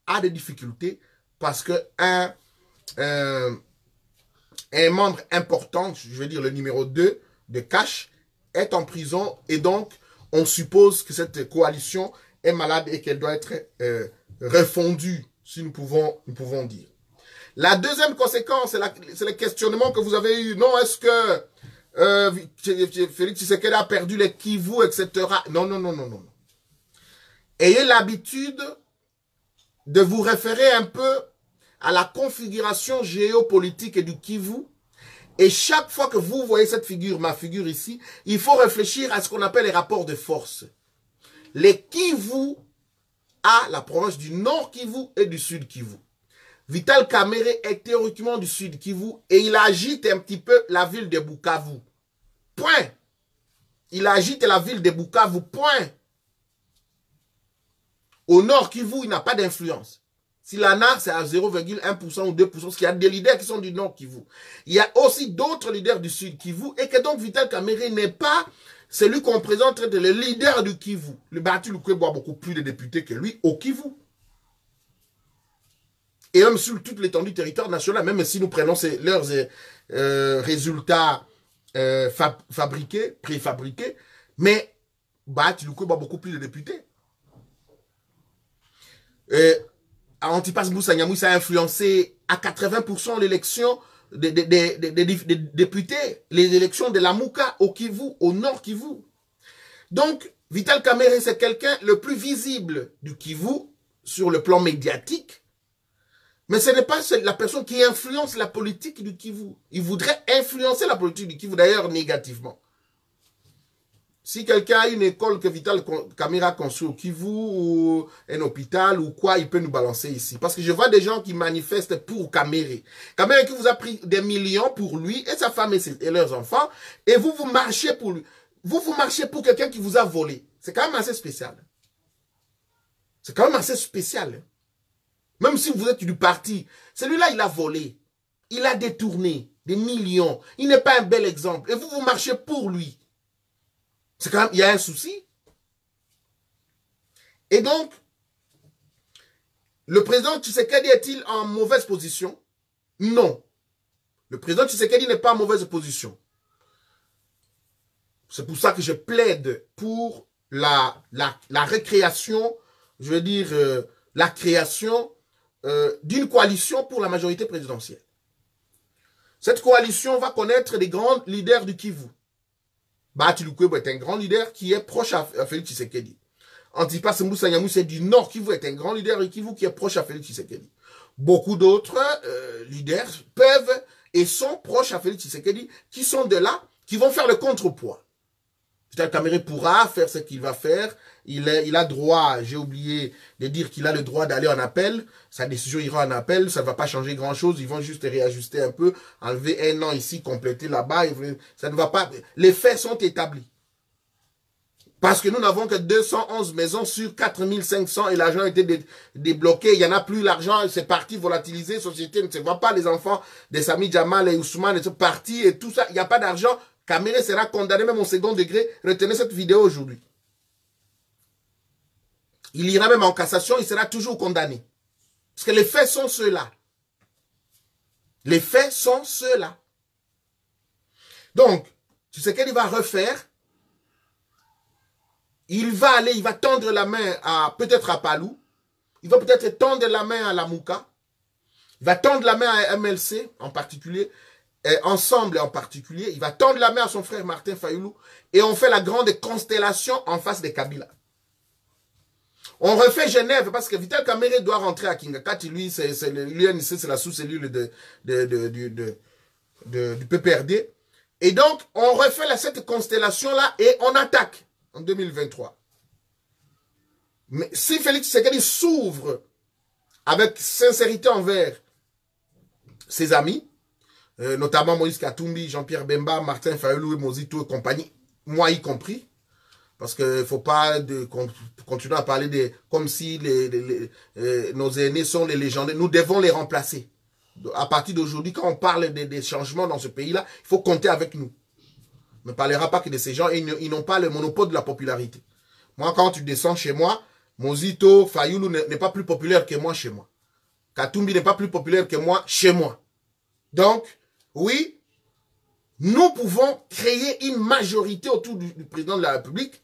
a des difficultés parce que un membre important, je vais dire le numéro 2 de Cash, est en prison et donc on suppose que cette coalition est malade et qu'elle doit être refondue, si nous pouvons dire. La deuxième conséquence, c'est le questionnement que vous avez eu. Non, est-ce que Félix Tshisekedi a perdu les Kivu, etc. Non. Ayez l'habitude de vous référer un peu à la configuration géopolitique du Kivu. Et chaque fois que vous voyez cette figure, ma figure ici, il faut réfléchir à ce qu'on appelle les rapports de force. Les Kivu à la province du Nord Kivu et du Sud Kivu. Vital Kamerhe est théoriquement du Sud Kivu et il agite un petit peu la ville de Bukavu. Point. Il agite la ville de Bukavu. Point. Au Nord Kivu, il n'a pas d'influence. S'il en a, c'est à 0,1% ou 2%, parce qu'il y a des leaders qui sont du Nord Kivu. Il y a aussi d'autres leaders du Sud Kivu, et que donc Vital Kamerhe n'est pas celui qu'on présente le leader du Kivu. Le Bati Lukwebo a beaucoup plus de députés que lui au Kivu. Et même sur toute l'étendue du territoire national, même si nous prenons leurs résultats préfabriqués, mais Bati Lukwebo a beaucoup plus de députés. Antipas Moussa Nyamouissa a influencé à 80% l'élection des députés, les élections de la Mouka au Kivu, au Nord Kivu. Donc, Vital Kamerhe, c'est quelqu'un le plus visible du Kivu sur le plan médiatique, mais ce n'est pas la personne qui influence la politique du Kivu. Il voudrait influencer la politique du Kivu, d'ailleurs négativement. Si quelqu'un a une école que Vital Kamerhe a construit au Kivu, ou un hôpital, ou quoi, il peut nous balancer ici. Parce que je vois des gens qui manifestent pour Kamerhe. Kamerhe qui vous a pris des millions pour lui, et sa femme et leurs enfants, et vous marchez pour lui. Vous marchez pour quelqu'un qui vous a volé. C'est quand même assez spécial. C'est quand même assez spécial. Même si vous êtes du parti, celui-là, il a volé. Il a détourné. Des millions. Il n'est pas un bel exemple. Et vous, vous marchez pour lui. C'est quand même, il y a un souci. Et donc, le président Tshisekedi est-il en mauvaise position? Non. Le président Tshisekedi n'est pas en mauvaise position. C'est pour ça que je plaide pour la récréation, je veux dire, la création d'une coalition pour la majorité présidentielle. Cette coalition va connaître les grands leaders du Kivu. Bahati Lukwebo est un grand leader qui est proche à Félix Tshisekedi. Antipas Moussa Nyamou, c'est du Nord Kivu, est un grand leader du Kivu qui est proche à Félix Tshisekedi. Beaucoup d'autres leaders peuvent et sont proches à Félix Tshisekedi, qui sont de là, qui vont faire le contrepoids. Vital Kamerhe pourra faire ce qu'il va faire. Il a droit, j'ai oublié de dire qu'il a le droit d'aller en appel. Sa décision ira en appel, ça ne va pas changer grand-chose. Ils vont juste réajuster un peu, enlever un an ici, compléter là-bas. Ça ne va pas. Les faits sont établis. Parce que nous n'avons que 211 maisons sur 4500 et l'argent a été débloqué. Il n'y en a plus, l'argent, c'est parti, volatilisé, société ne se voit pas. Les enfants de Sami Jamal et Ousmane sont partis et tout ça. Il n'y a pas d'argent. Kamerhe sera condamné même au second degré. Retenez cette vidéo aujourd'hui. Il ira même en cassation, il sera toujours condamné. Parce que les faits sont ceux-là. Les faits sont ceux-là. Donc, tu sais qu'il va refaire. Il va aller, il va tendre la main à peut-être à Palou. Il va peut-être tendre la main à Lamouka. Il va tendre la main à MLC en particulier. Ensemble en particulier. Il va tendre la main à son frère Martin Fayoulou. Et on fait la grande constellation en face de Kabila. On refait Genève parce que Vital Kamerhe doit rentrer à Kingakati. Lui, l'UNC, c'est la sous-cellule du PPRD. Et donc, on refait cette constellation-là et on attaque en 2023. Mais si Félix Tshisekedi s'ouvre avec sincérité envers ses amis, notamment Moïse Katumbi, Jean-Pierre Bemba, Martin Fayoulou, Mozito et compagnie, moi y compris, parce qu'il ne faut pas continuer à parler comme si nos aînés sont les légendaires. Nous devons les remplacer. À partir d'aujourd'hui, quand on parle des changements dans ce pays-là, il faut compter avec nous. On ne parlera pas que de ces gens, ils n'ont pas le monopole de la popularité. Moi, quand tu descends chez moi, Mozito, Fayoulou n'est pas plus populaire que moi chez moi. Katumbi n'est pas plus populaire que moi chez moi. Donc, oui, nous pouvons créer une majorité autour du président de la République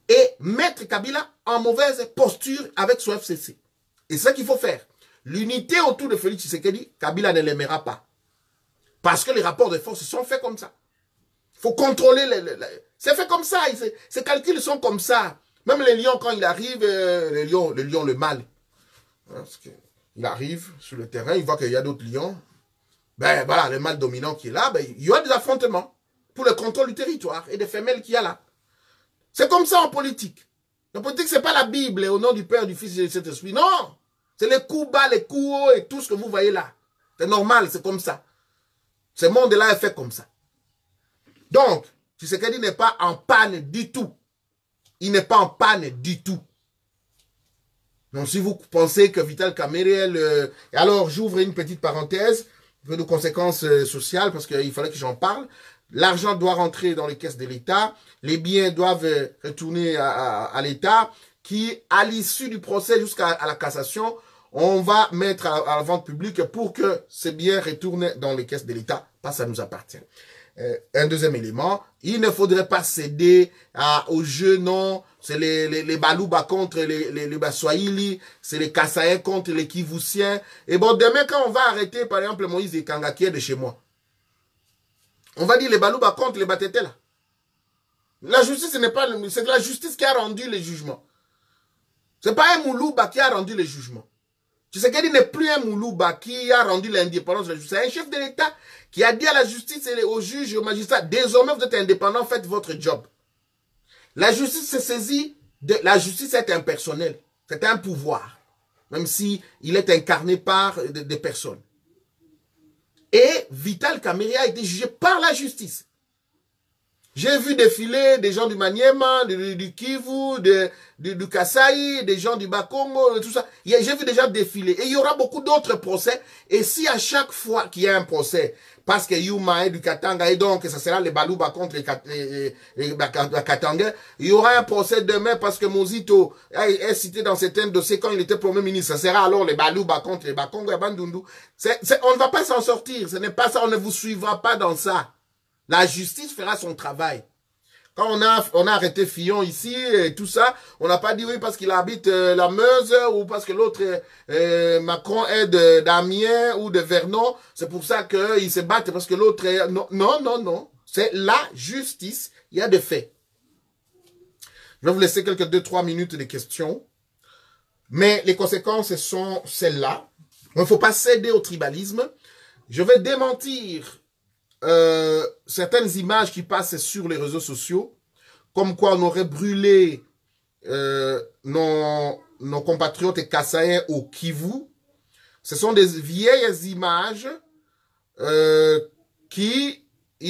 et mettre Kabila en mauvaise posture avec son FCC. Et c'est ce qu'il faut faire. L'unité autour de Félix Tshisekedi, Kabila ne l'aimera pas. Parce que les rapports de force sont faits comme ça. Il faut contrôler c'est fait comme ça. Ces calculs sont comme ça. Même les lions, quand il arrive, le mâle. Parce que il arrive sur le terrain, il voit qu'il y a d'autres lions. Ben voilà, le mâle dominant qui est là, ben, il y a des affrontements pour le contrôle du territoire et des femelles qu'il y a là. C'est comme ça en politique. La politique, c'est pas la Bible, au nom du Père, du Fils et de cet esprit. Non! C'est les coups bas, les coups hauts et tout ce que vous voyez là. C'est normal, c'est comme ça. Ce monde-là est fait comme ça. Donc, Tshisekedi n'est pas en panne du tout. Il n'est pas en panne du tout. Donc, si vous pensez que Vital Kamerhe... Alors, j'ouvre une petite parenthèse pour nos conséquences sociales, parce qu'il fallait que j'en parle. L'argent doit rentrer dans les caisses de l'État. Les biens doivent retourner à l'État, qui, à l'issue du procès jusqu'à la cassation, on va mettre à la vente publique pour que ces biens retournent dans les caisses de l'État. Pas ça nous appartient. Un deuxième élément, il ne faudrait pas céder aux jeux, non. C'est les Balouba contre les Baswahili, c'est les Kassaïens contre les Kivusiens. Et bon, demain, quand on va arrêter, par exemple, Moïse Kanga qui est de chez moi, on va dire les Balouba contre les Batete là. La justice, c'est la justice qui a rendu les jugements. C'est pas un Moulouba qui a rendu les jugements. Tshisekedi n'est plus un Moulouba qui a rendu l'indépendance de la justice. C'est un chef de l'État qui a dit à la justice et aux juges et aux magistrats, désormais vous êtes indépendants, faites votre job. La justice se saisit la justice est impersonnelle. C'est un pouvoir. Même si il est incarné par des personnes. Et Vital Kamerhe a été jugé par la justice. J'ai vu défiler des gens du Maniema, du Kivu, du Kasaï, des gens du Bakongo, tout ça. J'ai vu des gens défiler. Et il y aura beaucoup d'autres procès. Et si à chaque fois qu'il y a un procès, parce que Yuma est du Katanga, et donc ça sera les Balouba contre les Katanga, il y aura un procès demain parce que Mozito est cité dans certains dossiers quand il était Premier ministre. Ça sera alors les Balouba contre les Bakongo et Bandundu. On ne va pas s'en sortir. Ce n'est pas ça. On ne vous suivra pas dans ça. La justice fera son travail. Quand on a arrêté Fillon ici et tout ça, on n'a pas dit oui parce qu'il habite la Meuse ou parce que l'autre Macron est d'Amiens ou de Vernon. C'est pour ça qu'ils se battent parce que l'autre est... Non, non, non, non. C'est la justice. Il y a des faits. Je vais vous laisser quelques 2-3 minutes de questions. Mais les conséquences sont celles-là. Il ne faut pas céder au tribalisme. Je vais démentir certaines images qui passent sur les réseaux sociaux, comme quoi on aurait brûlé nos compatriotes kassaïens au Kivu. Ce sont des vieilles images qui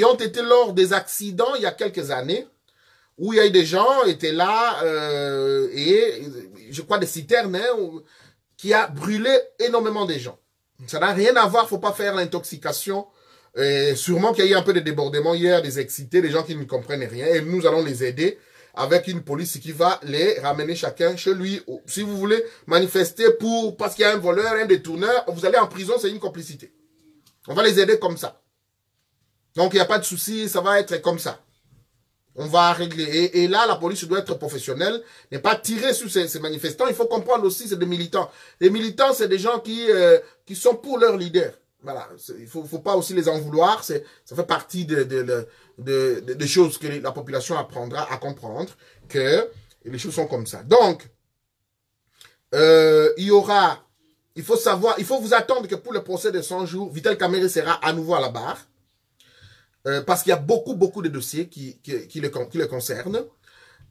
ont été lors des accidents il y a quelques années, où il y a eu des gens qui étaient là, et je crois des citernes, qui a brûlé énormément de gens. Ça n'a rien à voir, il ne faut pas faire l'intoxication. Sûrement qu'il y a eu un peu de débordement hier, des excités, des gens qui ne comprennent rien. Et nous allons les aider avec une police qui va les ramener chacun chez lui. Si vous voulez manifester parce qu'il y a un voleur, un détourneur, vous allez en prison, c'est une complicité. On va les aider comme ça. Donc il n'y a pas de souci, ça va être comme ça. On va régler. Et là, la police doit être professionnelle, n'est pas tirer sur ces manifestants. Il faut comprendre aussi, c'est des militants. Les militants, c'est des gens qui sont pour leur leader. Voilà, il faut pas aussi les en vouloir, ça fait partie des choses que la population apprendra à comprendre, que les choses sont comme ça. Donc, il faut savoir, il faut vous attendre que pour le procès de 100 jours, Vital Kamerhe sera à nouveau à la barre, parce qu'il y a beaucoup de dossiers qui le concernent.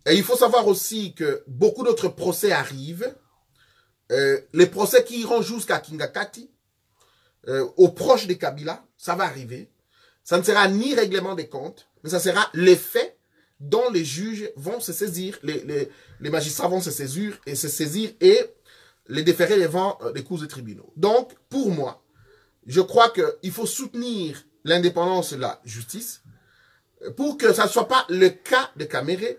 Et il faut savoir aussi que beaucoup d'autres procès arrivent, les procès qui iront jusqu'à Kingakati, aux proches de Kabila, ça va arriver. Ça ne sera ni règlement des comptes, mais ça sera les faits dont les juges vont se saisir, les magistrats vont se saisir et les déférer devant les cours des tribunaux. Donc, pour moi, je crois qu'il faut soutenir l'indépendance de la justice pour que ça ne soit pas le cas de Kamerhe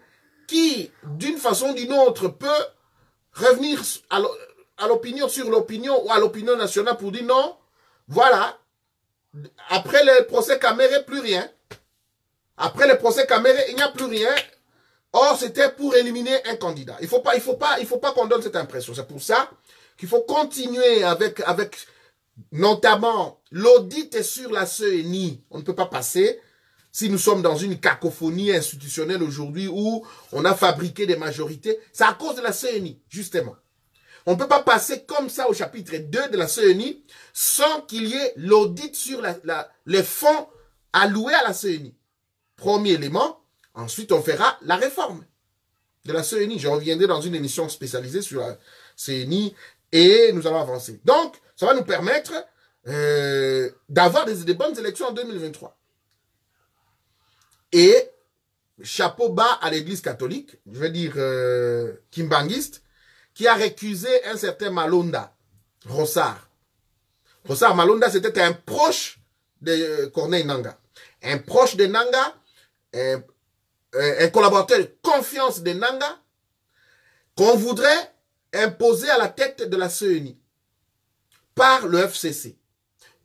qui, d'une façon ou d'une autre, peut revenir à l'opinion sur l'opinion ou à l'opinion nationale pour dire non. Voilà, après le procès Kamerhe, plus rien. Après le procès Kamerhe, il n'y a plus rien. Or, c'était pour éliminer un candidat. Il faut pas qu'on donne cette impression. C'est pour ça qu'il faut continuer avec notamment l'audit sur la CENI. On ne peut pas passer si nous sommes dans une cacophonie institutionnelle aujourd'hui où on a fabriqué des majorités. C'est à cause de la CENI, justement. On ne peut pas passer comme ça au chapitre 2 de la CENI sans qu'il y ait l'audit sur les fonds alloués à la CENI. Premier élément, ensuite on fera la réforme de la CENI. Je reviendrai dans une émission spécialisée sur la CENI et nous allons avancer. Donc, ça va nous permettre d'avoir des bonnes élections en 2023. Et chapeau bas à l'église catholique, je vais dire kimbanguiste, qui a récusé un certain Malonda, Rossard. Rossard Malonda, c'était un proche de Corneille Nangaa. Un proche de Nangaa, un collaborateur de confiance de Nangaa, qu'on voudrait imposer à la tête de la CENI par le FCC.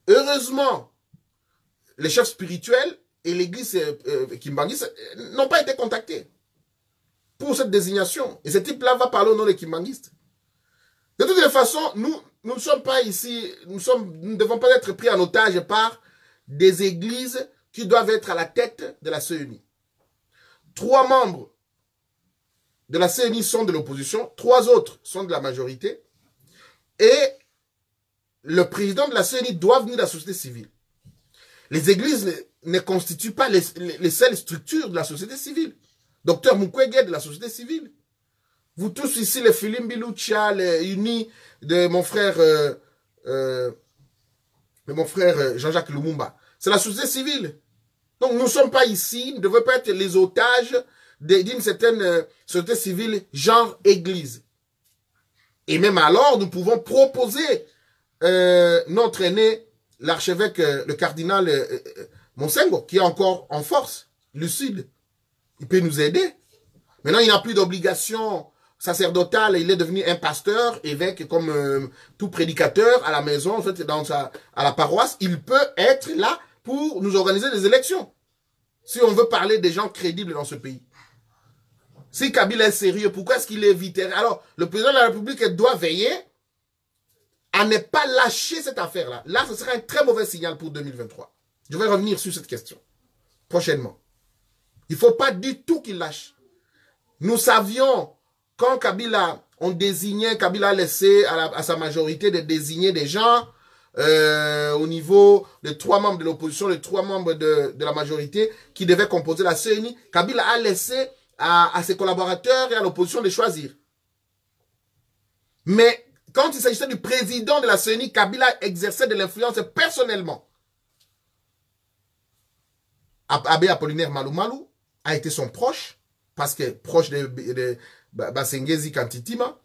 Heureusement, les chefs spirituels et l'église kimbanguiste n'ont pas été contactés pour cette désignation. Et ce type-là va parler au nom des kimbanguistes. De toute façon, nous ne sommes pas ici, nous ne devons pas être pris en otage par des églises qui doivent être à la tête de la CENI. 3 membres de la CENI sont de l'opposition, 3 autres sont de la majorité, et le président de la CENI doit venir de la société civile. Les églises ne constituent pas les seules structures de la société civile. Docteur Mukwege de la société civile. Vous tous ici, les Filimbi Lucha, les unis de mon frère Jean-Jacques Lumumba. C'est la société civile. Donc nous ne sommes pas ici, nous ne devons pas être les otages d'une certaine société civile, genre église. Et même alors, nous pouvons proposer notre aîné, l'archevêque, le cardinal Monsengo, qui est encore en force, lucide. Il peut nous aider. Maintenant, il n'a plus d'obligation sacerdotale, il est devenu un pasteur, évêque, comme tout prédicateur à la maison, en fait, à la paroisse. Il peut être là pour nous organiser des élections. Si on veut parler des gens crédibles dans ce pays. Si Kabila est sérieux, pourquoi est-ce qu'il est vite? Alors, le président de la République doit veiller à ne pas lâcher cette affaire-là. Là, ce sera un très mauvais signal pour 2023. Je vais revenir sur cette question prochainement. Il ne faut pas du tout qu'il lâche. Nous savions, quand Kabila, Kabila a laissé à sa majorité de désigner des gens au niveau des 3 membres de l'opposition, les 3 membres de la majorité qui devaient composer la CENI. Kabila a laissé à ses collaborateurs et à l'opposition de choisir. Mais quand il s'agissait du président de la CENI, Kabila exerçait de l'influence personnellement. Abbé Apollinaire Malou Malou a été son proche, parce que proche de Basengezi Kantitima,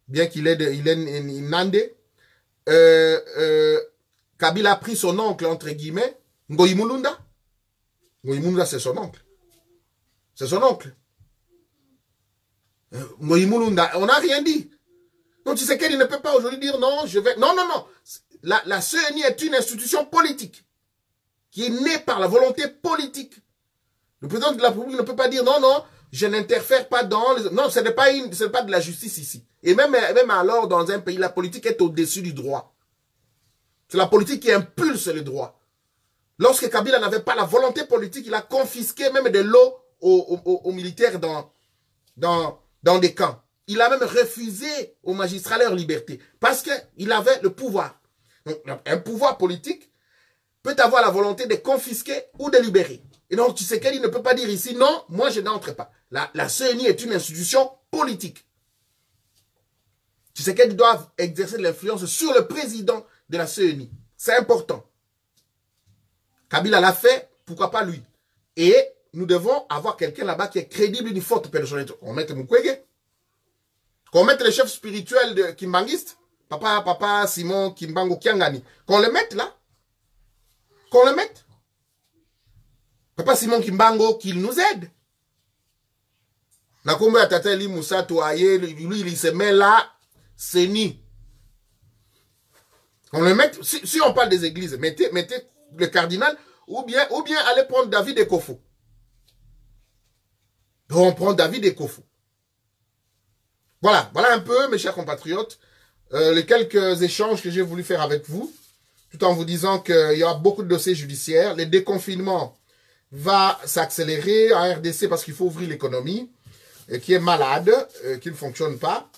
bien qu'il est Nande. Kabila a pris son oncle, entre guillemets, Ngoyi Mulunda. Ngoyi Mulunda, c'est son oncle. C'est son oncle. Ngoyi Mulunda, on n'a rien dit. Donc tu sais qu'il ne peut pas aujourd'hui dire non, je vais... Non, non, non. La CENI est une institution politique qui est née par la volonté politique. Le président de la République ne peut pas dire non, non, je n'interfère pas dans... Non, ce n'est pas de la justice ici. Et même alors, dans un pays, la politique est au-dessus du droit. C'est la politique qui impulse le droit. Lorsque Kabila n'avait pas la volonté politique, il a confisqué même de l'eau aux militaires dans des camps. Il a même refusé aux magistrats leur liberté parce qu'il avait le pouvoir. Donc, un pouvoir politique peut avoir la volonté de confisquer ou de libérer. Et donc, tu sais qu'il ne peut pas dire ici, non, moi je n'entre pas. La CENI est une institution politique. Tu sais qu'elles doivent exercer de l'influence sur le président de la CENI. C'est important. Kabila l'a fait, pourquoi pas lui? Et nous devons avoir quelqu'un là-bas qui est crédible, une forte personnalité. On mette Mukwege. Qu'on mette le chef spirituel de Kimbanguiste, Papa Simon Kimbango Kiangani. Qu'on le mette là. Qu'on le mette. Papa Simon Kimbango, qu'il nous aide. Nakombe Atateli Moussa Touaye, lui, il se met là, c'est ni. On le mette, si on parle des églises, mettez le cardinal, ou bien allez prendre David Ekofo. Donc on prend David Ekofo. Voilà un peu, mes chers compatriotes, les quelques échanges que j'ai voulu faire avec vous, tout en vous disant qu'il y aura beaucoup de dossiers judiciaires. Le déconfinement va s'accélérer en RDC parce qu'il faut ouvrir l'économie, qui est malade, qui ne fonctionne pas.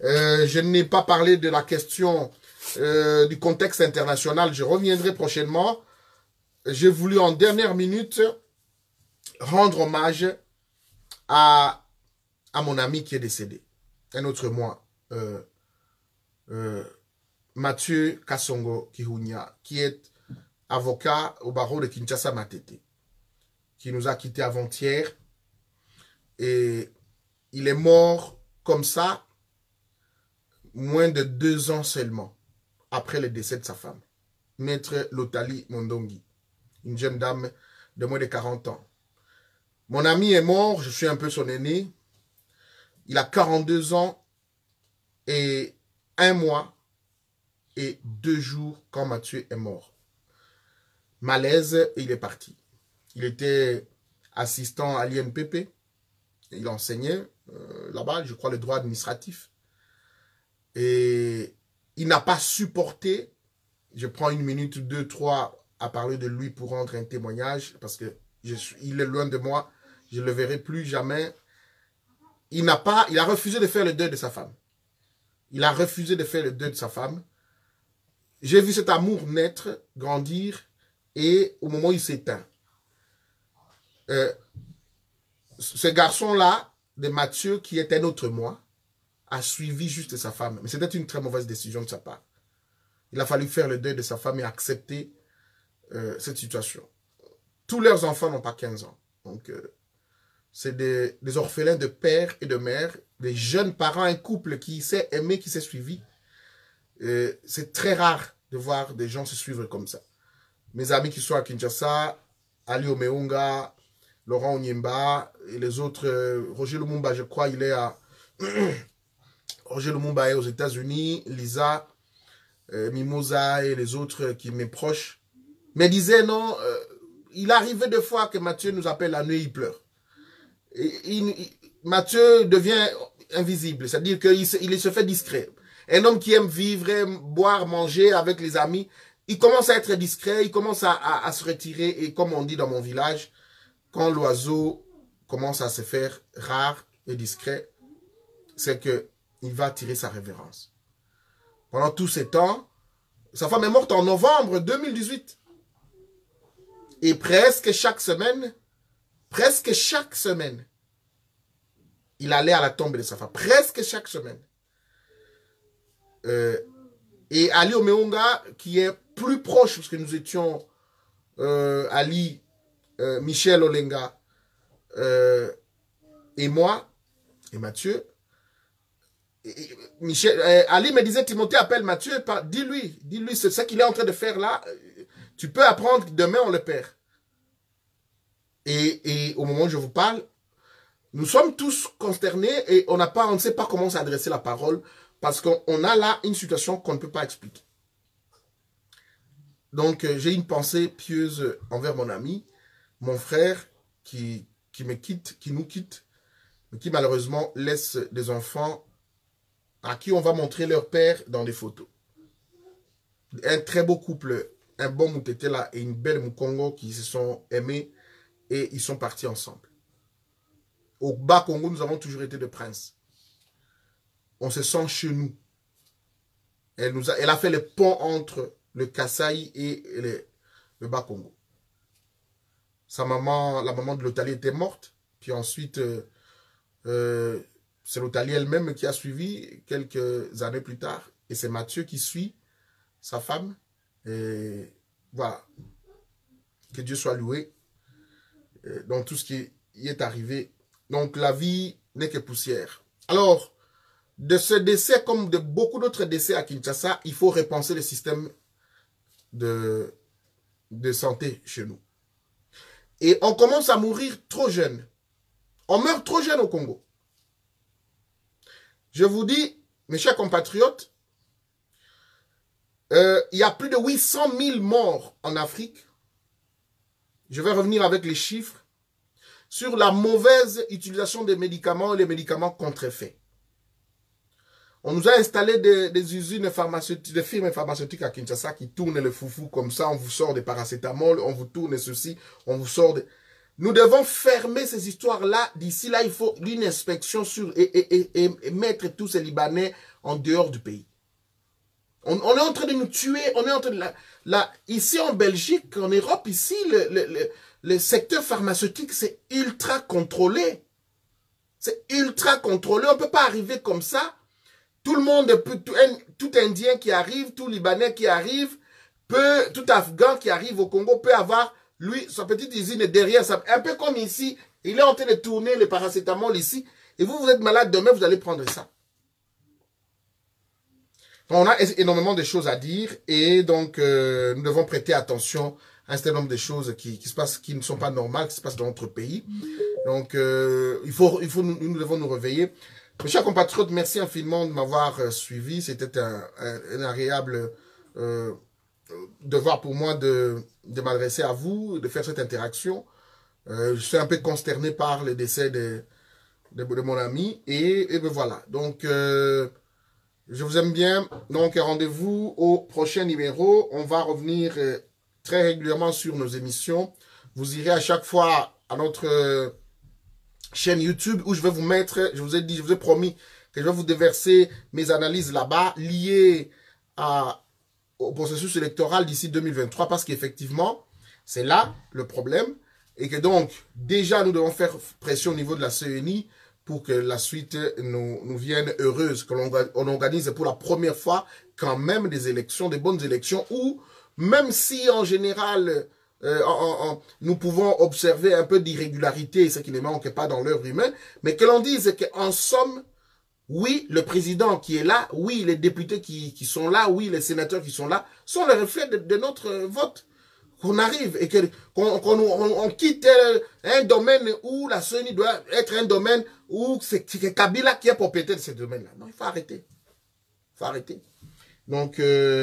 Je n'ai pas parlé de la question du contexte international. Je reviendrai prochainement. J'ai voulu en dernière minute rendre hommage à mon ami qui est décédé. Un autre moi, Mathieu Kassongo Kihunya, qui est avocat au barreau de Kinshasa Matete, qui nous a quittés avant-hier. Et il est mort comme ça, moins de 2 ans seulement, après le décès de sa femme. Maître Lotali Mondongi, une jeune dame de moins de 40 ans. Mon ami est mort, je suis un peu son aîné. Il a 42 ans et 1 mois et 2 jours quand Mathieu est mort. Malaise, et il est parti. Il était assistant à l'INPP. Il enseignait là-bas, je crois, le droit administratif. Et il n'a pas supporté. Je prends 1 minute, 2, 3 à parler de lui pour rendre un témoignage parce que il est loin de moi. Je ne le verrai plus jamais. Il a refusé de faire le deuil de sa femme. Il a refusé de faire le deuil de sa femme. J'ai vu cet amour naître, grandir, et au moment où il s'éteint. Ce garçon-là, de Mathieu, qui est un autre moi, a suivi juste sa femme. Mais c'était une très mauvaise décision de sa part. Il a fallu faire le deuil de sa femme et accepter cette situation. Tous leurs enfants n'ont pas 15 ans. Donc, c'est des orphelins de père et de mère, des jeunes parents, un couple qui s'est aimé, qui s'est suivi. C'est très rare de voir des gens se suivre comme ça. Mes amis qui sont à Kinshasa, Ali Omeunga, Laurent Onyemba et les autres, Roger Lumumba, je crois, il est à... Roger Lumumba est aux États-Unis, Lisa, Mimosa et les autres qui m'est proches, me disaient non, il arrivait des fois que Mathieu nous appelle la nuit, il pleure. Mathieu devient invisible, c'est-à-dire qu'il se fait discret. Un homme qui aime vivre, aime boire, manger avec les amis, il commence à être discret, il commence à se retirer. Et comme on dit dans mon village, quand l'oiseau commence à se faire rare et discret, c'est qu'il va attirer sa révérence. Pendant tous ces temps, sa femme est morte en novembre 2018. Et presque chaque semaine, il allait à la tombe de sa femme. Presque chaque semaine. Et Ali Omeunga, qui est plus proche, parce que nous étions Ali, Michel Olenga et moi, et Mathieu. Ali me disait, Timothée, appelle Mathieu, dis-lui, c'est ça qu'il est en train de faire là. Tu peux apprendre, demain on le perd. Et au moment où je vous parle, nous sommes tous consternés et on ne sait pas comment s'adresser la parole parce qu'on a là une situation qu'on ne peut pas expliquer. Donc, j'ai une pensée pieuse envers mon ami, mon frère qui me quitte, qui nous quitte, mais qui malheureusement laisse des enfants à qui on va montrer leur père dans des photos. Un très beau couple, un bon Moutetela et une belle Mukongo qui se sont aimés et ils sont partis ensemble. Au Bas-Congo, nous avons toujours été de princes. On se sent chez nous. Elle a fait le pont entre le Kasaï et le Bas-Congo. Sa maman, la maman de l'Otali était morte. Puis ensuite, c'est l'Otali elle-même qui a suivi quelques années plus tard. Et c'est Mathieu qui suit sa femme. Et voilà. Que Dieu soit loué. Donc tout ce qui y est arrivé. Donc la vie n'est que poussière. Alors, de ce décès comme de beaucoup d'autres décès à Kinshasa, il faut repenser le système de santé chez nous. Et on commence à mourir trop jeune. On meurt trop jeune au Congo. Je vous dis, mes chers compatriotes, il y a plus de 800 000 morts en Afrique. Je vais revenir avec les chiffres sur la mauvaise utilisation des médicaments et les médicaments contrefaits. On nous a installé des usines pharmaceutiques, des firmes pharmaceutiques à Kinshasa qui tournent le foufou comme ça. On vous sort des paracétamol, on vous tourne ceci, on vous sort des... Nous devons fermer ces histoires-là. D'ici là, il faut une inspection sur et mettre tous ces Libanais en dehors du pays. On est en train de nous tuer. On est en train de ici en Belgique, en Europe, ici, le secteur pharmaceutique, c'est ultra contrôlé. C'est ultra contrôlé. On ne peut pas arriver comme ça. Tout le monde, tout Indien qui arrive, tout Libanais qui arrive, tout Afghan qui arrive au Congo peut avoir, lui, sa petite usine derrière. Un peu comme ici, il est en train de tourner les paracétamol ici. Et vous êtes malade demain, vous allez prendre ça. On a énormément de choses à dire et donc nous devons prêter attention à un certain nombre de choses qui se passent, qui ne sont pas normales, qui se passent dans notre pays. Donc nous devons nous réveiller. Mes chers compatriotes, merci infiniment de m'avoir suivi. C'était un agréable devoir pour moi de m'adresser à vous, de faire cette interaction. Je suis un peu consterné par le décès de mon ami et ben voilà. Donc je vous aime bien. Donc, rendez-vous au prochain numéro. On va revenir très régulièrement sur nos émissions. Vous irez à chaque fois à notre chaîne YouTube où je vais vous mettre, je vous ai promis que je vais vous déverser mes analyses là-bas liées au processus électoral d'ici 2023 parce qu'effectivement, c'est là le problème et que donc, déjà, nous devons faire pression au niveau de la CENI pour que la suite nous vienne heureuse, que l'on organise pour la première fois quand même des élections, des bonnes élections où même si en général, nous pouvons observer un peu d'irrégularité, ce qui ne manque pas dans l'œuvre humaine, mais que l'on dise qu'en somme, oui, le président qui est là, oui, les députés qui sont là, oui, les sénateurs qui sont là, sont le reflet de notre vote. Qu'on arrive et qu'on quitte un domaine où la CENI doit être un domaine où c'est Kabila qui est propriétaire de ce domaine-là. Non, il faut arrêter. Il faut arrêter. Donc,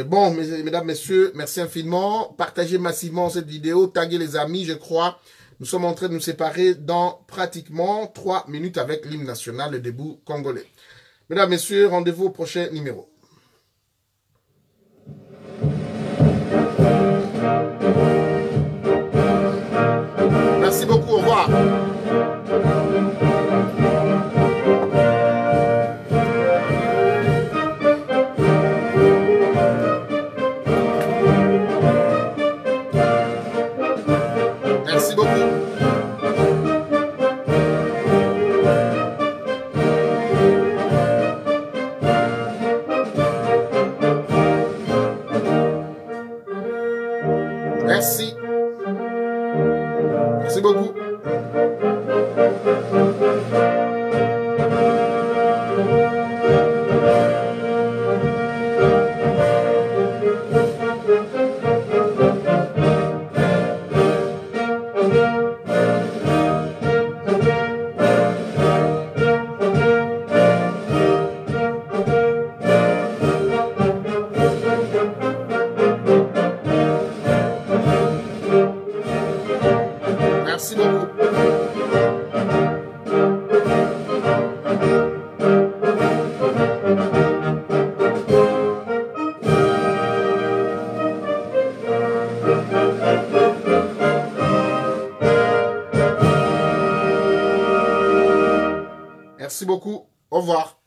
bon, mesdames, messieurs, merci infiniment. Partagez massivement cette vidéo, taguez les amis, je crois. Nous sommes en train de nous séparer dans pratiquement 3 minutes avec l'hymne national, le debout congolais. Mesdames, messieurs, rendez-vous au prochain numéro. Merci beaucoup, au revoir. Merci beaucoup. Merci. Merci beaucoup. Merci beaucoup. Merci beaucoup. Au revoir.